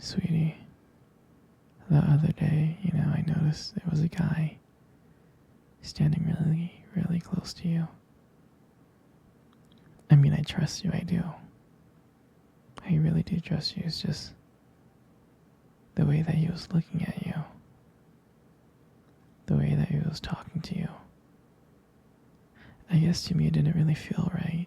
Sweetie, the other day, I noticed there was a guy standing really, really close to you. I mean, I trust you, I do. I really do trust you. It's just the way that he was looking at you, the way that he was talking to you. I guess to me it didn't really feel right.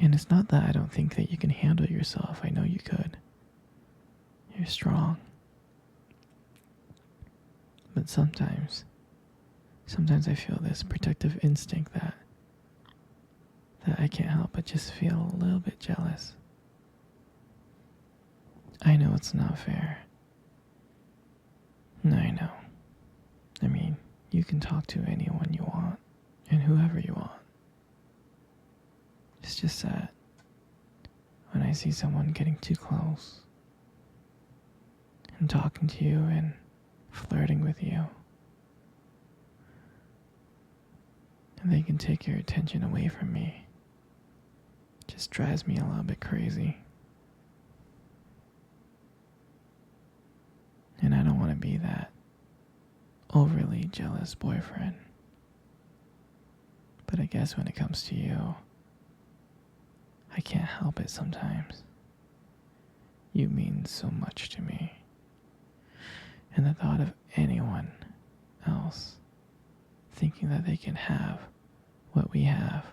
And it's not that I don't think that you can handle yourself. I know you could. You're strong. But sometimes I feel this protective instinct that I can't help but just feel a little bit jealous. I know it's not fair. I know. I mean, you can talk to anyone you want and whoever you want. It's just that when I see someone getting too close and talking to you and flirting with you, and they can take your attention away from me, it just drives me a little bit crazy. And I don't want to be that overly jealous boyfriend. But I guess when it comes to you, I can't help it sometimes. You mean so much to me. And the thought of anyone else thinking that they can have what we have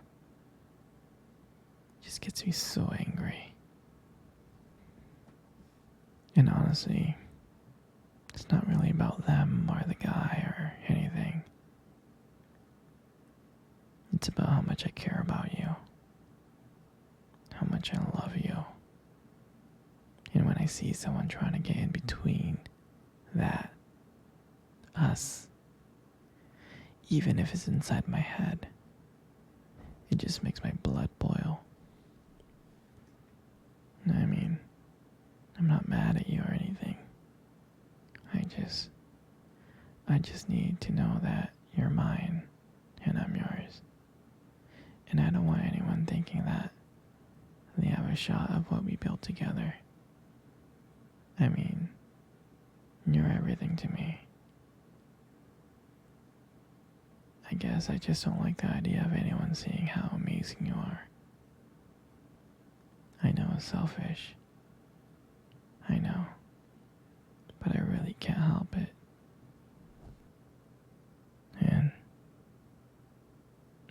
just gets me so angry. And honestly, it's not really about them or the guy or anything. It's about how much I care about you, how much I love you. And when I see someone trying to get in between that, us, even if it's inside my head, it just makes my blood boil. I mean, I'm not mad at you or anything. I just need to know that you're mine and I'm yours. And I don't want anyone thinking that they have a shot of what we built together. I mean, you're everything to me. I guess I just don't like the idea of anyone seeing how amazing you are. I know it's selfish. I know. But I really can't help it. And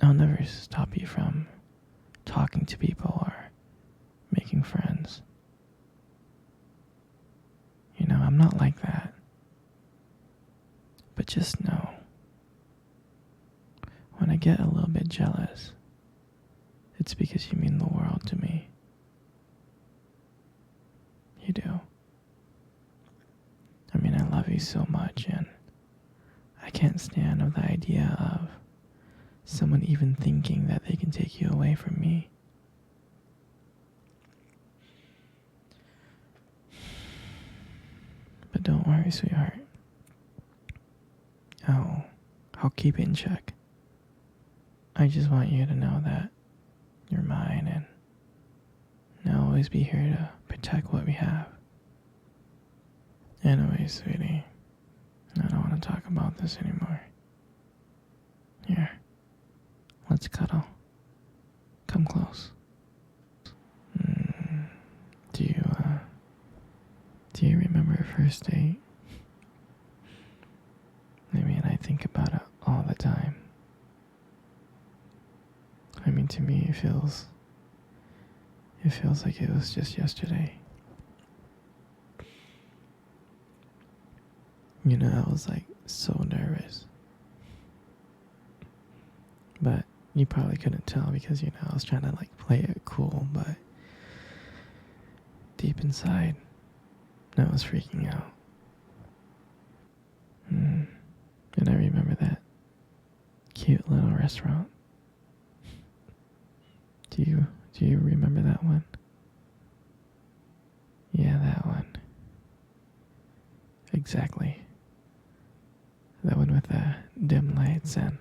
I'll never stop you from talking to people or making friends. I'm not like that. But just know, when I get a little bit jealous, it's because you mean the world to me. You do. I mean, I love you so much, and I can't stand the idea of someone even thinking that they can take you away from me. But don't worry, sweetheart. I'll keep it in check. I just want you to know that you're mine, and I'll always be here to protect what we have. Anyway, sweetie, I don't want to talk about this anymore. Here, let's cuddle. Come close. Do you remember our first date? I mean, I think about it all the time. I mean, to me, it feels like it was just yesterday. I was like so nervous. But you probably couldn't tell because, I was trying to like play it cool, but deep inside, I was freaking out. And I remember that cute little restaurant. Do you remember that one? Yeah, that one. Exactly. That one with the dim lights and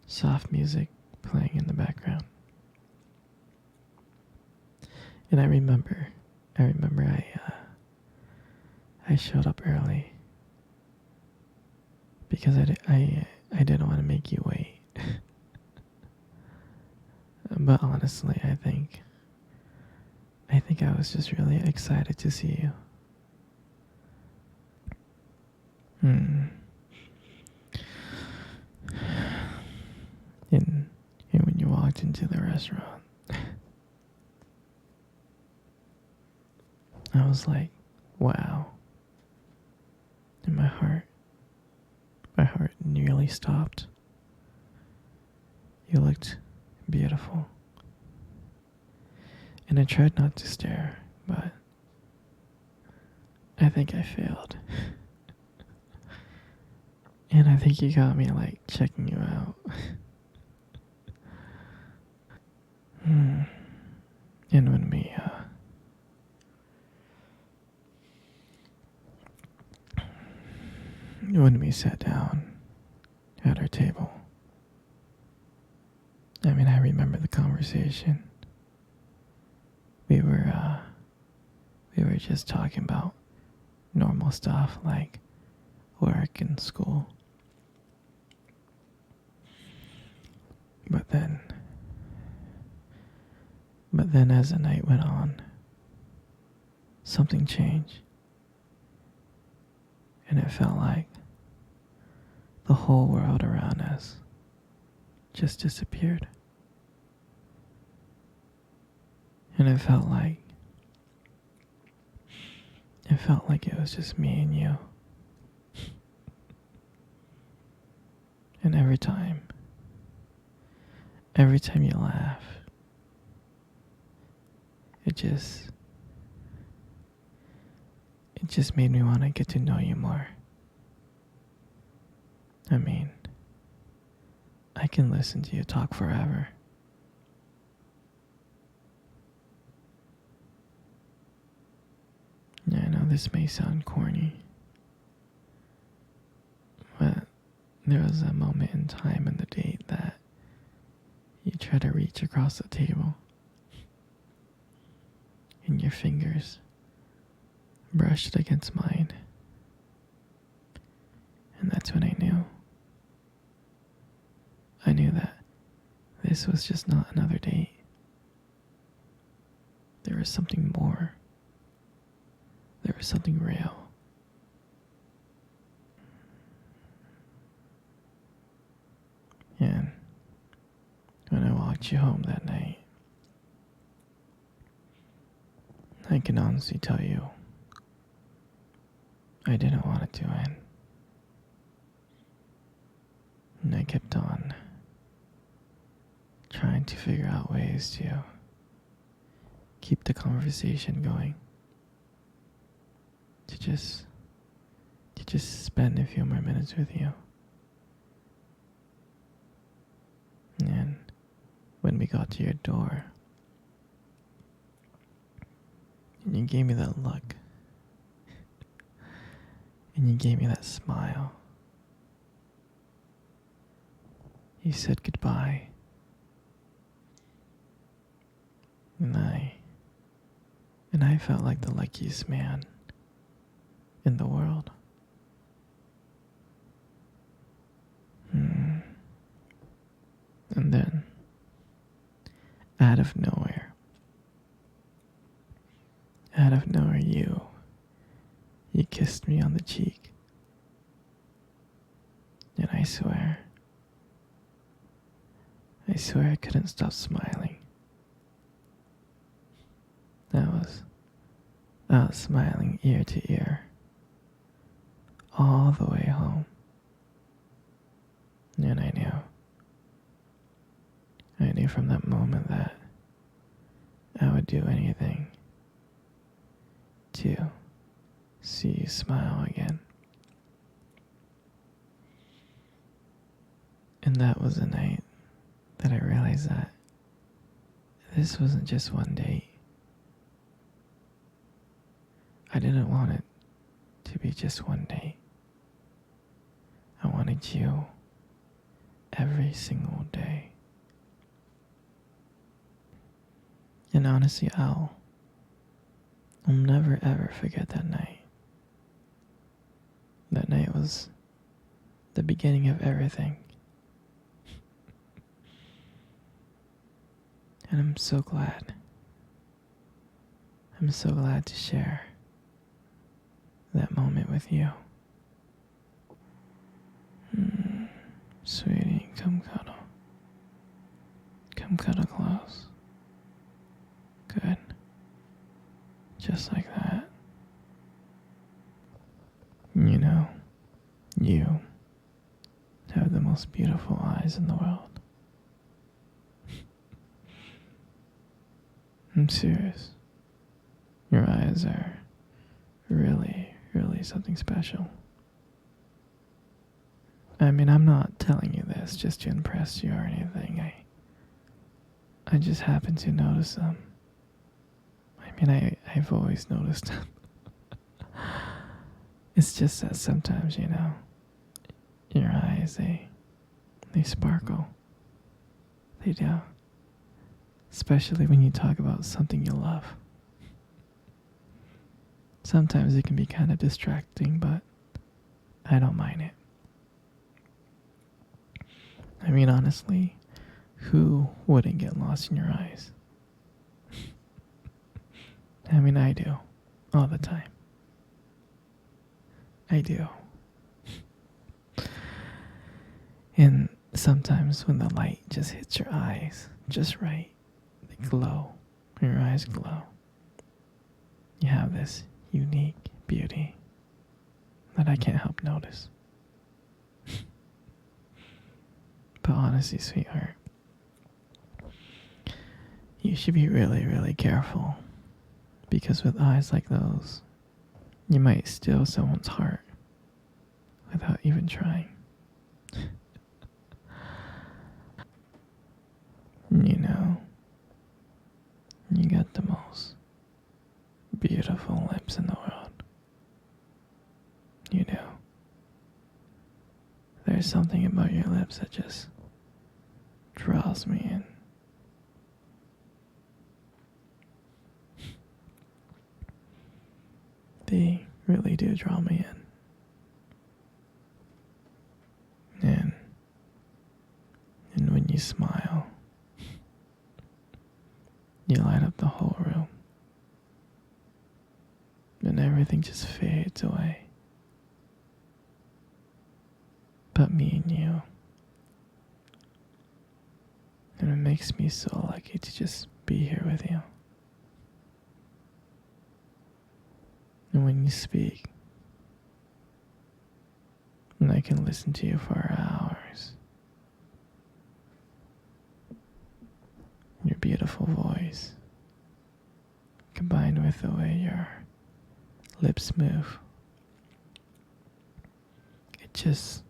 soft music playing in the background. And I remember I showed up early because I didn't want to make you wait. But honestly, I think I was just really excited to see you. Hmm. And when you walked into the restaurant, I was like, wow. And my heart nearly stopped. You looked beautiful. And I tried not to stare, but I think I failed. And I think you got me like checking you out. Hmm. And when we sat down at our table, I mean, I remember the conversation. We were just talking about normal stuff like work and school. But then as the night went on, something changed. And it felt like the whole world around us just disappeared. And it felt like it was just me and you. And every time you laugh, it just made me want to get to know you more. I mean, I can listen to you talk forever. Yeah, I know this may sound corny, but there was a moment in time in the date that you tried to reach across the table, and your fingers brushed against mine. And that's when I knew. I knew that this was just not another date. There was something more. There was something real. And when I walked you home that night, I can honestly tell you, I didn't want it to end. And I kept on trying to figure out ways to keep the conversation going. To just spend a few more minutes with you. And when we got to your door, and you gave me that look, and you gave me that smile, you said goodbye. And I felt like the luckiest man in the world. And then, out of nowhere, you kissed me on the cheek. And I swear I couldn't stop smiling. I was smiling ear to ear, all the way home. And I knew from that moment that I would do anything to see you smile again. And that was the night that I realized that this wasn't just one date. I didn't want it to be just one date. I wanted you every single day. And honestly, I'll never ever forget that night. That night was the beginning of everything. And I'm so glad. I'm so glad to share that moment with you. Sweetie, come cuddle. Come cuddle close. Good. Just like that. You know, you have the most beautiful eyes in the world. I'm serious. Your eyes are really, really something special. I mean, I'm not telling you this just to impress you or anything. I just happen to notice them. I mean, I've always noticed them. It's just that sometimes, you know, your eyes, they sparkle. They do. Especially when you talk about something you love. Sometimes it can be kind of distracting, but I don't mind it. I mean, honestly, who wouldn't get lost in your eyes? I mean, I do. All the time. I do. And sometimes when the light just hits your eyes just right, they glow. Your eyes glow. You have this unique beauty that I can't help notice. But honestly, sweetheart, you should be really, really careful. Because with eyes like those, you might steal someone's heart without even trying. You know, you got the most beautiful lips in the world. You do. There's something about your lips that just draws me in. They really do draw me in. And when you smile, you light up the whole room. And everything just fades away. But me and you. And it makes me so lucky to just be here with you. And when you speak, and I can listen to you for hours. Your beautiful voice, combined with the way your lips move, it just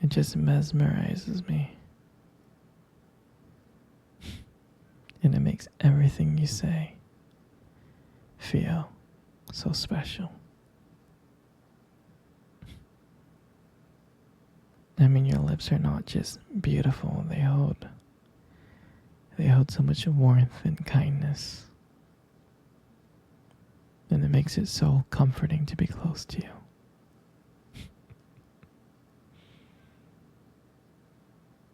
mesmerizes me. And it makes everything you say feel so special. I mean, your lips are not just beautiful, they hold so much warmth and kindness. And it makes it so comforting to be close to you.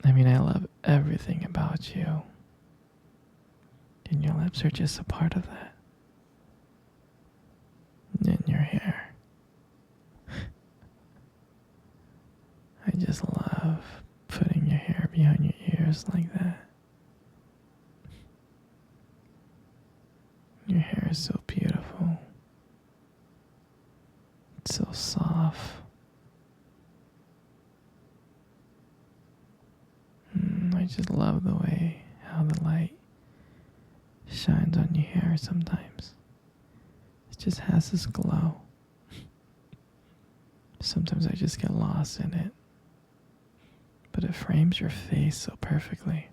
I mean, I love everything about you. And your lips are just a part of that. And your hair. I just love putting your hair behind your ears like that. Your hair is so beautiful. It's so soft. I just love the way how the light shines on your hair sometimes. It just has this glow. Sometimes I just get lost in it. But it frames your face so perfectly.